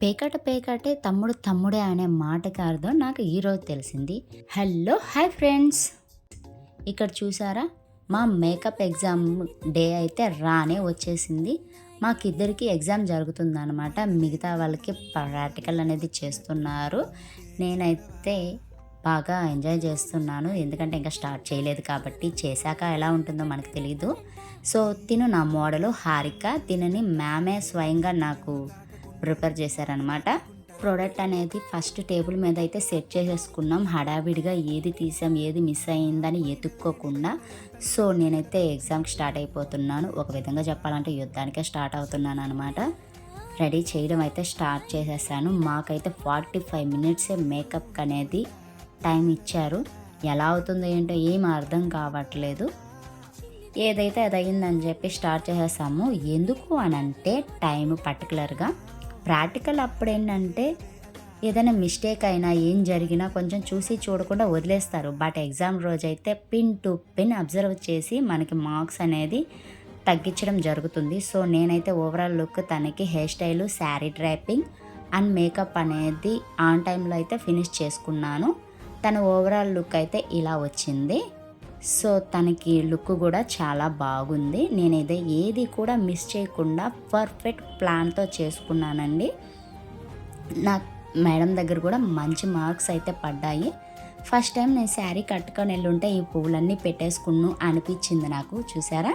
పేకాట పేకాటే తమ్ముడు తమ్ముడే అనే మాటకి అర్థం నాకు ఈరోజు తెలిసింది. హలో హాయ్ ఫ్రెండ్స్, ఇక్కడ చూసారా మా మేకప్ ఎగ్జామ్ డే అయితే రానే వచ్చేసింది. మాకిద్దరికి ఎగ్జామ్ జరుగుతుందన్నమాట. మిగతా వాళ్ళకి ప్రాక్టికల్ అనేది చేస్తున్నారు. నేనైతే బాగా ఎంజాయ్ చేస్తున్నాను, ఎందుకంటే ఇంకా స్టార్ట్ చేయలేదు కాబట్టి. చేశాక ఎలా ఉంటుందో మనకు తెలీదు. సో తిను నా మోడలు హారిక, తినని మ్యామే స్వయంగా నాకు ప్రిపేర్ చేశారనమాట. ప్రోడక్ట్ అనేది ఫస్ట్ టేబుల్ మీద అయితే సెట్ చేసేసుకున్నాం. హడావిడిగా ఏది తీసాం ఏది మిస్ అయ్యిందని ఎతుక్కోకుండా. సో నేనైతే ఎగ్జామ్కి స్టార్ట్ అయిపోతున్నాను. ఒక విధంగా చెప్పాలంటే యుద్ధానికే స్టార్ట్ అవుతున్నాను అనమాట. రెడీ చేయడం అయితే స్టార్ట్ చేసేసాను. మాకైతే 45 మినిట్సే మేకప్ అనేది టైం ఇచ్చారు. ఎలా అవుతుందో ఏంటో ఏం అర్థం కావట్లేదు. ఏదైతే అది అయ్యిందని చెప్పి స్టార్ట్ చేసేసాము. ఎందుకు అని అంటే టైం పర్టికులర్గా ప్రాక్టికల్ అప్పుడు ఏంటంటే ఏదైనా మిస్టేక్ అయినా ఏం జరిగినా కొంచెం చూసి చూడకుండా వదిలేస్తారు. బట్ ఎగ్జామ్ రోజు అయితే పిన్ టు పిన్ అబ్జర్వ్ చేసి మనకి మార్క్స్ అనేది తగ్గించడం జరుగుతుంది. సో నేనైతే ఓవరాల్ లుక్ తనకి hair style, sari డ్రైపింగ్ and makeup అనేది ఆన్ టైంలో అయితే ఫినిష్ చేసుకున్నాను. తన ఓవరాల్ లుక్ అయితే ఇలా వచ్చింది. సో తనకి లుక్ కూడా చాలా బాగుంది. నేనైతే ఏది కూడా మిస్ చేయకుండా పర్ఫెక్ట్ ప్లాన్తో చేసుకున్నానండి. నా మేడం దగ్గర కూడా మంచి మార్క్స్ అయితే పడ్డాయి. ఫస్ట్ టైం నేను శారీ కట్టుకొని వెళ్ళుంటే ఈ పువ్వులన్నీ పెట్టేసుకున్నాను అనిపించింది నాకు. చూసారా?